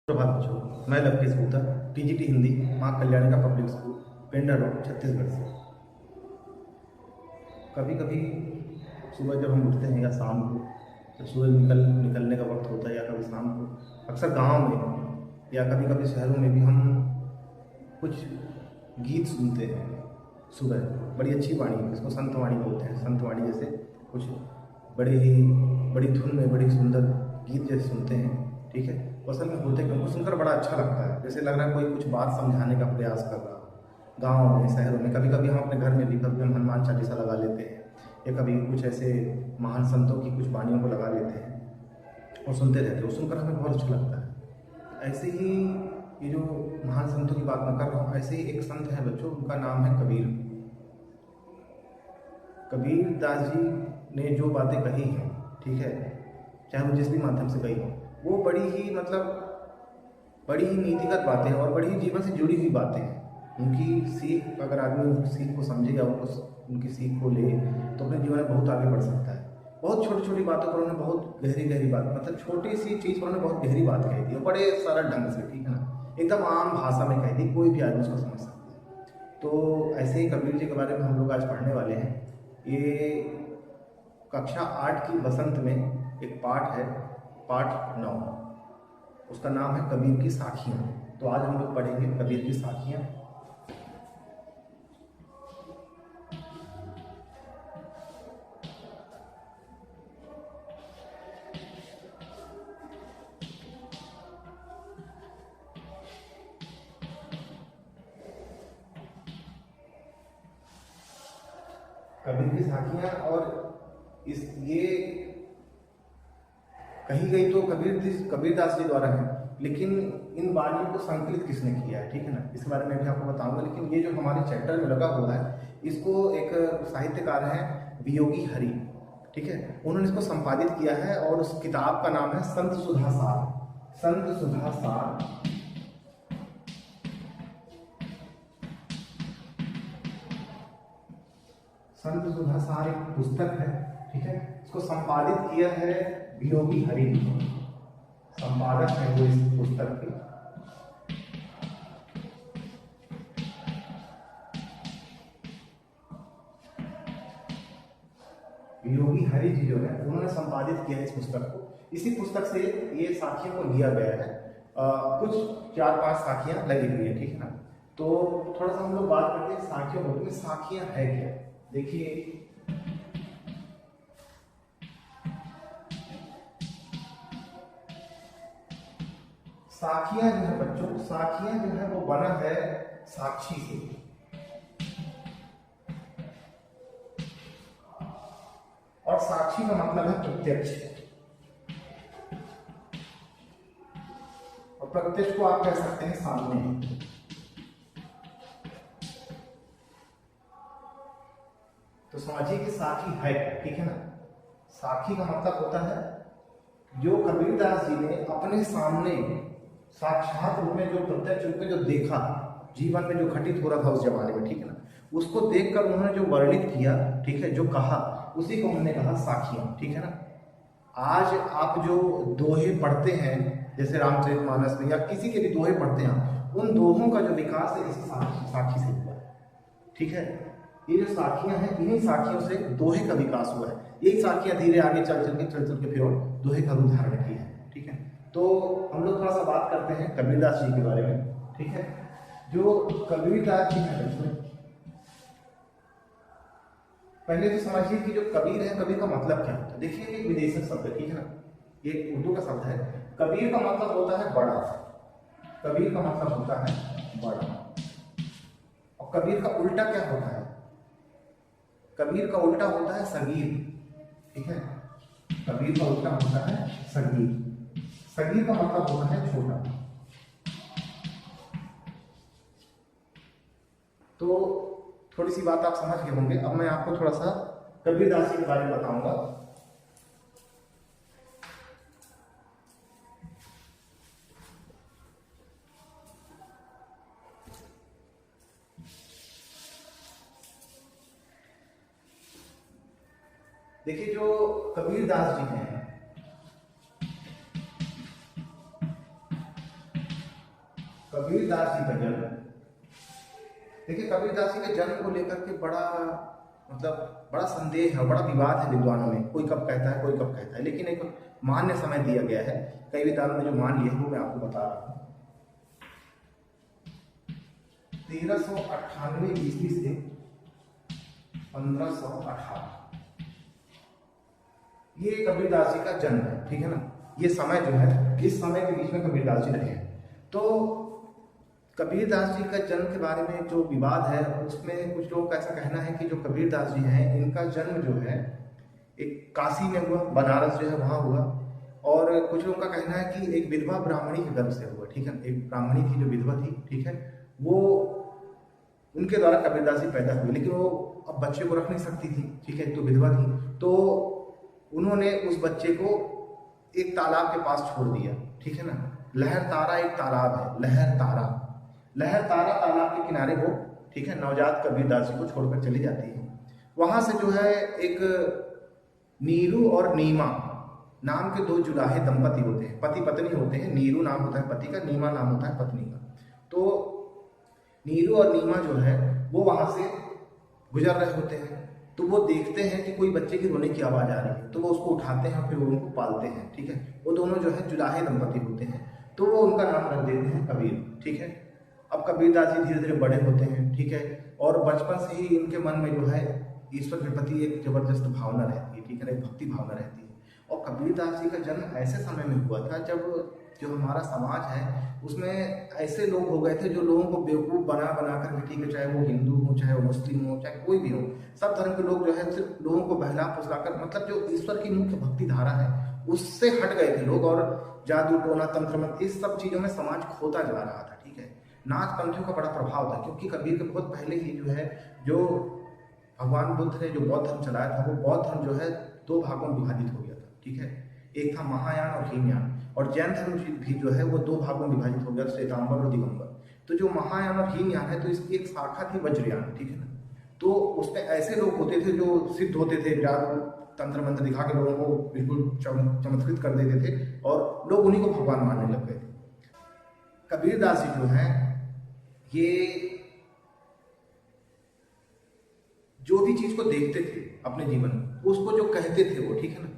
प्रभात बच्चों, मैं लवकेश गुप्ता टीजीटी हिंदी माँ कल्याणी का पब्लिक स्कूल पेंडर रोड छत्तीसगढ़ से। कभी कभी सुबह जब हम उठते हैं या शाम को, जब सूरज निकलने का वक्त होता है या कभी शाम को, अक्सर गांव में या कभी कभी शहरों में भी हम कुछ गीत सुनते हैं। सुबह बड़ी अच्छी वाणी, इसको संत वाणी बोलते हैं। संत वाणी जैसे कुछ बड़े ही बड़ी धुन में बड़ी सुंदर गीत जैसे सुनते हैं, ठीक है। वो असल में होते हैं, उनको सुनकर बड़ा अच्छा लगता है, जैसे लग रहा है कोई कुछ बात समझाने का प्रयास कर रहा हो। गाँव में, शहरों में, कभी कभी हम अपने घर में भी कभी हम हनुमान चालीसा लगा लेते हैं या कभी कुछ ऐसे महान संतों की कुछ वाणियों को लगा लेते हैं और सुनते रहते हैं। वो सुनकर हमें बहुत अच्छा लगता है। ऐसे ही ये जो महान संतों की बात मैं कर रहा हूँ, ऐसे ही एक संत है बच्चों, उनका नाम है कबीर। कबीर दास जी ने जो बातें कही हैं, ठीक है, चाहे वो जिस भी माध्यम से कही हो, वो बड़ी ही बड़ी ही नीतिगत बातें हैं और बड़ी ही जीवन से जुड़ी हुई बातें हैं। उनकी सीख, अगर आदमी उनकी सीख को समझेगा, उनकी सीख को ले, तो अपने जीवन में बहुत आगे बढ़ सकता है। बहुत छोटी छोटी बातों पर उन्होंने बहुत गहरी गहरी बात, मतलब छोटी सी चीज़ पर उन्होंने बहुत गहरी बात कही थी और बड़े सरल ढंग से, ठीक है ना, एकदम आम भाषा में कही थी, कोई भी आदमी उसको समझ सकता है। तो ऐसे ही कबीर जी के बारे में हम लोग आज पढ़ने वाले हैं। ये कक्षा 8 की बसंत में एक पाठ है, पाठ 9, उसका नाम है कबीर की साखियाँ। तो आज हम लोग पढ़ेंगे कबीर की साखियाँ। कबीर की साखियाँ, और ये कही गई तो कबीरदास जी द्वारा है, लेकिन इन वाणियों को संकलित किसने किया है, ठीक है ना, इसके बारे में भी आपको बताऊंगा। लेकिन ये जो हमारे चैप्टर में लगा हुआ है, इसको एक साहित्यकार हैं वियोगी हरि, ठीक है, उन्होंने इसको संपादित किया है और उस किताब का नाम है संत सुधा सार। संत सुधा सार। संत सुधा सार एक पुस्तक है, ठीक है, इसको संपादित किया है वियोगी हरि, संपादक है वो इस पुस्तक के। वियोगी हरि जी जो है, उन्होंने संपादित किया है इस पुस्तक को। इसी पुस्तक से ये साखियों को लिया गया है। कुछ 4-5 साखियां लगी हुई है, ठीक है ना। तो थोड़ा सा हम लोग बात करते हैं साखियों में। साखियां है क्या, देखिए, साखियां जो है बच्चों, साखियां जो है वो बना है साक्षी से, और साक्षी का मतलब है प्रत्यक्ष। और प्रत्यक्ष को आप कह सकते हैं सामने। तो समझिए कि साखी है, ठीक है ना। साखी का मतलब होता है जो कबीरदास जी ने अपने सामने साक्षात रूप में, जो प्रत्यक्ष रूप में जो देखा, जीवन में जो घटित हो रहा था उस जमाने में, ठीक है ना, उसको देखकर उन्होंने जो वर्णित किया, ठीक है, जो कहा, उसी को हमने कहा साखियां, ठीक है ना। आज आप जो दोहे पढ़ते हैं, जैसे रामचरितमानस में या किसी के भी दोहे पढ़ते हैं, उन दोहों का जो विकास है इस साखी से हुआ, ठीक है। ये जो साखियां हैं, इन्हीं साखियों से दोहे का विकास हुआ है। यही साखियां धीरे आगे चल चल के फिर और दोहे का रूप धारण की है, ठीक है। तो हम लोग थोड़ा सा बात करते हैं कबीरदास जी के बारे में, ठीक है। जो कबीरदास जी हैं, पहले तो समझिए कि जो कबीर है, कबीर का मतलब क्या होता है। देखिए, एक विदेशी शब्द है, ठीक है ना, ये उर्दू का शब्द है। कबीर का मतलब होता है बड़ा। कबीर का मतलब होता है बड़ा। और कबीर का उल्टा क्या होता है, कबीर का उल्टा होता है सगीर, ठीक है। कबीर का उल्टा होता है सगीर। सगीर का मतलब होता है छोटा। तो थोड़ी सी बात आप समझ गए होंगे। अब मैं आपको थोड़ा सा कबीरदास जी के बारे में बताऊंगा। देखिए, जो कबीरदास जी हैं, कबीरदास जी का जन्म, देखिए कबीरदास जी के जन्म को लेकर के बड़ा संदेह है, बड़ा विवाद है विद्वानों में, कोई कब कहता है कोई कब कहता है, लेकिन एक मान्य समय दिया गया है। कई विद्वानों ने जो मान लिया है वो मैं आपको बता रहा हूँ। 1398 ईस्वी से 1518 ये कबीरदास जी का जन्म है, ठीक है ना। ये समय जो है, इस समय के बीच में कबीरदास जी रहे हैं। तो कबीरदास जी का जन्म के बारे में जो विवाद है उसमें कुछ लोगों का ऐसा कहना है कि जो कबीरदास जी हैं इनका जन्म जो है एक काशी में हुआ, बनारस जो है वहाँ हुआ, और कुछ लोगों का कहना है कि एक विधवा ब्राह्मणी के गर्भ से हुआ, ठीक है। एक ब्राह्मणी थी जो विधवा थी, ठीक है, वो उनके द्वारा कबीरदास जी पैदा हुए, लेकिन वो अब बच्चे को रख नहीं सकती थी, ठीक है, तो विधवा थी, तो उन्होंने उस बच्चे को एक तालाब के पास छोड़ दिया, ठीक है ना। लहर तारा एक तालाब है, लहर तारा तालाब के किनारे वो, ठीक है, नवजात कबीरदास जी को छोड़कर चली जाती है। वहां से जो है एक नीरू और नीमा नाम के दो जुलाहे दंपति होते हैं, पति पत्नी होते हैं। नीरू नाम होता है पति का, नीमा नाम होता है पत्नी का। तो नीरू और नीमा जो है वो वहां से गुजर रहे होते हैं, तो वो देखते हैं कि कोई बच्चे की रोने की आवाज आ रही है, तो वो उसको उठाते हैं और फिर वो उनको पालते हैं, ठीक है। वो दोनों जो है जुलाहे दंपति होते हैं, तो वो उनका नाम रख देते हैं कबीर, ठीक है। अब कबीरदास जी धीरे धीरे बड़े होते हैं, ठीक है, और बचपन से ही इनके मन में जो है ईश्वर के प्रति एक जबरदस्त भावना रहती है, ठीक है, एक भक्ति भावना रहती है। और कबीरदास जी का जन्म ऐसे समय में हुआ था जब जो हमारा समाज है उसमें ऐसे लोग हो गए थे जो लोगों को बेवकूफ़ बना बना कर, ठीक है, चाहे वो हिंदू हो, चाहे वो मुस्लिम हो, चाहे कोई भी हो, सब धर्म के लोग जो है सिर्फ लोगों को बहला फुसला कर, मतलब जो ईश्वर की मुख्य भक्ति धारा है उससे हट गए थे लोग, और जादू टोना तंत्र मंत्र इस सब चीज़ों में समाज खोता जा रहा था, ठीक है। नाथ पंथियों का बड़ा प्रभाव था, क्योंकि कबीर के बहुत पहले ही जो है जो भगवान बुद्ध ने जो बौद्ध धर्म चलाया था वो बौद्ध धर्म जो है दो भागों में विभाजित हो गया था, ठीक है। एक था महायान और हीनयान, और जैन धर्म भी जो है वो दो भागों में विभाजित हो गया, श्वेतांबर और दिगंबर। तो जो महायान और हीनयान है तो इसकी एक शाखा थी वज्रयान, ठीक है ना। तो उसमें ऐसे लोग होते थे जो सिद्ध होते थे, जादू तंत्र मंत्र दिखा के लोगों को बिल्कुल चमत्कृत कर देते थे, और लोग उन्हीं को भगवान मानने लग गए थे। कबीरदास जी जो हैं ये जो भी चीज को देखते थे अपने जीवन में उसको जो कहते थे वो, ठीक है ना,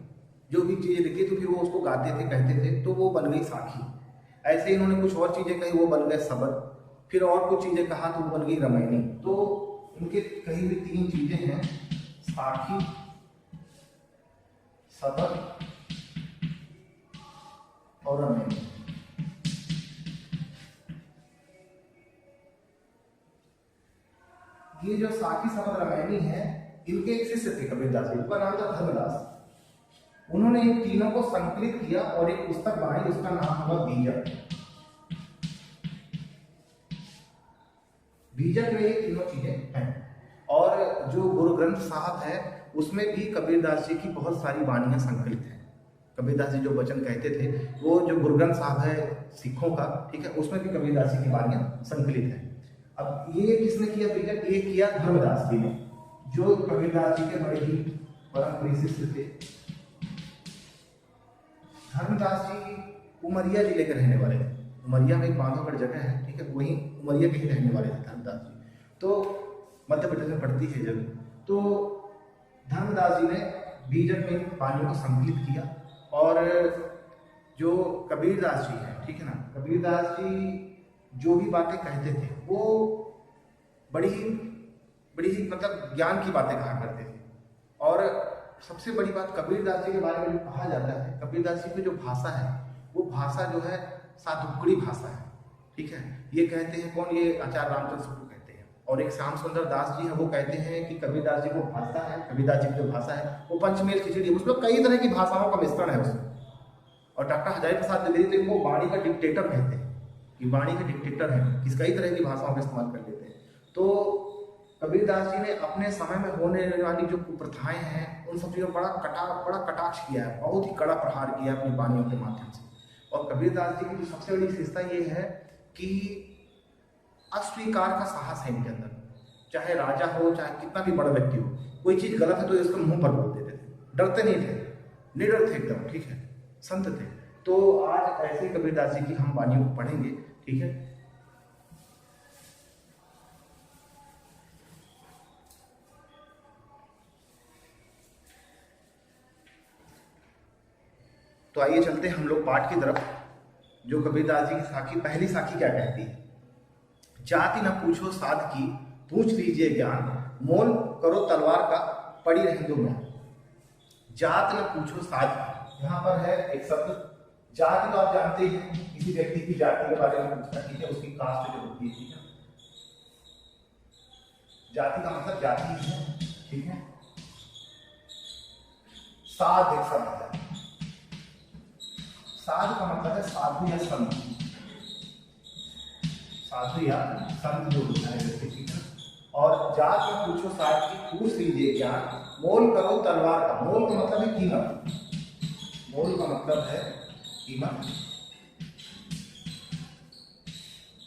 जो भी चीजें देखी तो फिर वो उसको गाते थे, कहते थे, तो वो बन गई साखी। ऐसे ही इन्होंने कुछ और चीजें कही, वो बन गए सबर। फिर और कुछ चीजें कहा तो वो बन गई रामायणी। तो उनके कही हुई तीन चीजें हैं, साखी, सबर और रामायणी। ये जो साखी सबर रामायणी है, इनके एक शिष्य थे कबीरदास जी, उनका नाम था धर्मदास। उन्होंने इन तीनों को संकलित किया और एक पुस्तक बनाई, उसका नाम हुआ बीजक। बीजक में ये तीनों चीजें हैं। और जो गुरु ग्रंथ साहब है उसमें भी कबीरदास जी की बहुत सारी वाणियां संकलित हैं। कबीरदास जी जो वचन कहते थे वो जो गुरु ग्रंथ साहब है सिखों का, ठीक है, उसमें भी कबीरदास जी की वाणियां संकलित हैं। अब ये किसने किया बीजक? ये किया धर्मदास जी ने, जो कबीरदास जी के बड़े ही परम प्रिय शिष्य थे। धर्मदास जी उमरिया जिले के रहने वाले थे। उमरिया में एक बांधवगढ़ जगह है, ठीक है, वहीं उमरिया के ही रहने वाले थे धर्मदास जी। तो मध्य प्रदेश में पड़ती है जगह। तो धर्मदास जी ने बीजक में वाणियों को संकलित किया, और जो कबीरदास जी हैं, ठीक है ना, कबीरदास जी जो भी बातें कहते थे वो बड़ी ही मतलब ज्ञान की बातें कहा करते थे। और सबसे बड़ी बात कबीरदास जी के बारे में जो कहा जाता है, कबीरदास जी की जो भाषा है वो भाषा जो है सातुक्कड़ी भाषा है, ठीक है। ये कहते हैं कौन? ये आचार्य रामचंद्र को कहते हैं। और एक श्याम सुंदर दास जी है, वो कहते हैं कि कबीरदास जी को भाषा है, कबीरदास जी की जो भाषा है वो पंचमेल खिचड़ी, उसमें कई तरह की भाषाओं का मिश्रण है उसमें। और डॉक्टर हजारी प्रसाद द्विवेदी तो इनको वाणी का डिक्टेटर कहते हैं, कि वाणी के डिक्टेटर हैं, किस कई तरह की भाषाओं का इस्तेमाल कर लेते हैं। तो कबीरदास जी ने अपने समय में होने वाली जो कुप्रथाएं हैं उन सब चीज़ों बड़ा कटाक्ष किया है, बहुत ही कड़ा प्रहार किया है अपनी वाणियों के माध्यम से। और कबीरदास जी की जो सबसे बड़ी विशेषता ये है कि अस्वीकार का साहस है इनके अंदर। चाहे राजा हो, चाहे कितना भी बड़ा व्यक्ति हो, कोई चीज़ गलत है तो इसको मुंह पर बोल देते थे, डरते नहीं थे, निडर थे एकदम, ठीक है, संत थे। तो आज ऐसे कबीरदास जी की हम वाणियों को पढ़ेंगे, ठीक है। तो आइए चलते हैं हम लोग पाठ की तरफ। जो कबीरदास जी की साखी, पहली साखी क्या कहती है? जाति न पूछो साध की, पूछ लीजिए ज्ञान, मोल करो तलवार का, पड़ी रहे दो ज्ञान। जात न पूछो साध की, यहाँ पर है एक शब्द जाति। तो आप जानते हैं किसी व्यक्ति की जाति के बारे में पूछना, ठीक है, उसकी कास्ट जो होती है, ठीक है। जाति का मतलब जाति है, ठीक है। साध एक शब्द है, साध का मतलब है साधु या संत, साधु या संत जो होता है व्यक्ति, ठीक है। और जात में पूछो साध की, पूछ लीजिए ज्ञान, मोल करो तलवार का। मोल का मतलब है कीमत, मोल का मतलब है कीमत।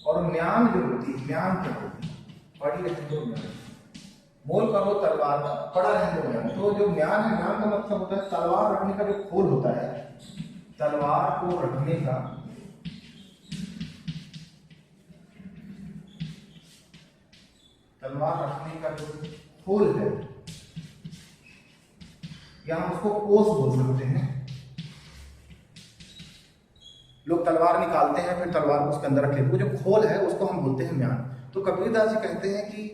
और म्यान जो होती है, म्यान क्या होती है? पड़ी रहने दो म्यान। मोल करो तलवार का, पड़ा रहने दो म्यान। तो जो म्यान है, म्यान का मतलब होता है तलवार रखने का जो खोल होता है, तलवार को रखने का जो खोल है, या हम उसको कोस बोल सकते हैं। लोग तलवार निकालते हैं, फिर तलवार को उसके अंदर रख लेते हैं, वो जो खोल है उसको हम बोलते हैं म्यान। तो कबीरदास जी कहते हैं कि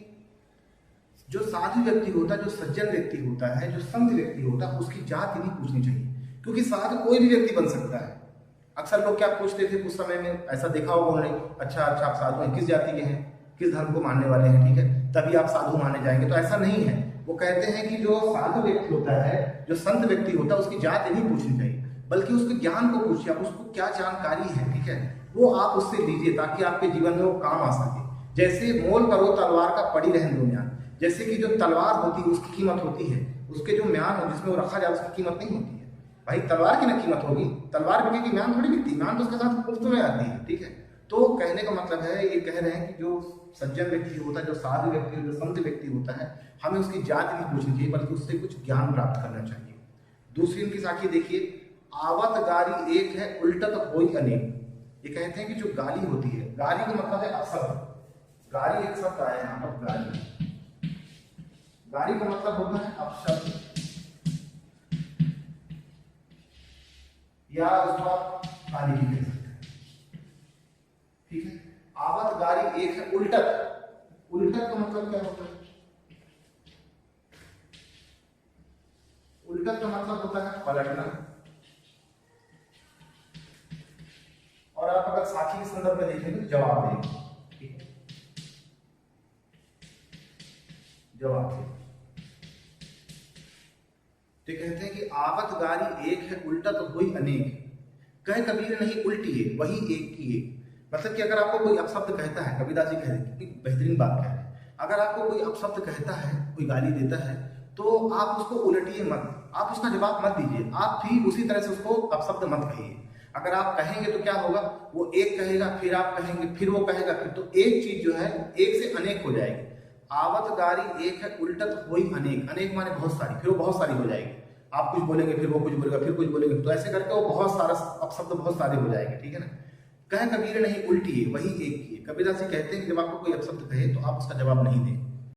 जो साधु व्यक्ति होता है, जो सज्जन व्यक्ति होता है, जो संत व्यक्ति होता है, उसकी जाति नहीं पूछनी चाहिए, क्योंकि साधु कोई भी व्यक्ति बन सकता है। अक्सर लोग क्या पूछते थे उस समय में, ऐसा देखा होगा उन्होंने, अच्छा अच्छा आप साधु हैं, किस जाति के हैं, किस धर्म को मानने वाले हैं, ठीक है, तभी आप साधु माने जाएंगे। तो ऐसा नहीं है। वो कहते हैं कि जो साधु व्यक्ति होता है, जो संत व्यक्ति होता है, उसकी जाति नहीं पूछनी चाहिए, बल्कि उसके ज्ञान को पूछिए, आप उसको क्या जानकारी है, ठीक है, वो आप उससे लीजिए, ताकि आपके जीवन में वो काम आ सके। जैसे मोल करो तलवार का, पड़ी रहने दो म्यान। जैसे कि जो तलवार होती है उसकी कीमत होती है, उसके जो म्यान हो जिसमें वो रखा जाए उसकी कीमत नहीं होती है। भाई तलवार की ना कीमत होगी, तलवार बिकेगी, म्यान थोड़ी बिकती, म्यान तो उसके साथ मुफ्त में आती है, ठीक है। तो कहने का मतलब है, ये कह रहे हैं कि जो सज्जन व्यक्ति होता है, जो साधु व्यक्ति, जो संत व्यक्ति होता है, हमें उसकी जाति नहीं पूछनी चाहिए, बल्कि उससे कुछ ज्ञान प्राप्त करना चाहिए। दूसरी उनकी साखी देखिए, आवत गारी एक है, उल्टत होई अनेक। ये कहते हैं कि जो गाली होती है, गाली का मतलब है अपशब्द। गाली एक शब्द आया यहाँ पर, गाली, गाली का मतलब होता है अपशब्द, या उसको आप गाली भी कह सकते हैं, ठीक है। आवत गाली एक है, उल्टत, उल्टत का मतलब क्या होता है? उल्टत का मतलब होता है पलटना। और आप अगर साखी के संदर्भ में देखेंगे तो जवाब देंगे, ठीक है, जवाब देंगे। तो कहते हैं कि आवत गारी एक है, उल्टत हुई अनेक, कह कबीर नहीं उल्टी है, वही एक की एक। मतलब कि अगर आपको कोई अपशब्द कहता है, कबीरदास जी कह रहे हैं, बेहतरीन बात कह रहे हैं, अगर आपको कोई अपशब्द कहता है, कोई गाली देता है, तो आप उसको उलटिए मत, आप उसका जवाब मत दीजिए, आप भी उसी तरह से उसको अपशब्द मत कहिए। अगर आप कहेंगे तो क्या होगा, वो एक कहेगा, फिर आप कहेंगे, फिर वो कहेगा, फिर तो एक चीज जो है एक से अनेक हो जाएगी। आवत गारी एक है, उल्टत हुई अनेक, अनेक माने बहुत सारी, फिर वो बहुत सारी हो जाएगी। आप कुछ बोलेंगे, फिर वो कुछ बोलेगा, फिर कुछ बोलेंगे, तो ऐसे करके वो बहुत सारा अपशब्द बहुत सारे हो जाएंगे, ठीक है ना। कह कबीर नहीं उल्टी है, वही एक की है। कबीरदास जी कहते हैं कि जब आपको कोई अपशब्द कहे तो आप उसका जवाब नहीं दें,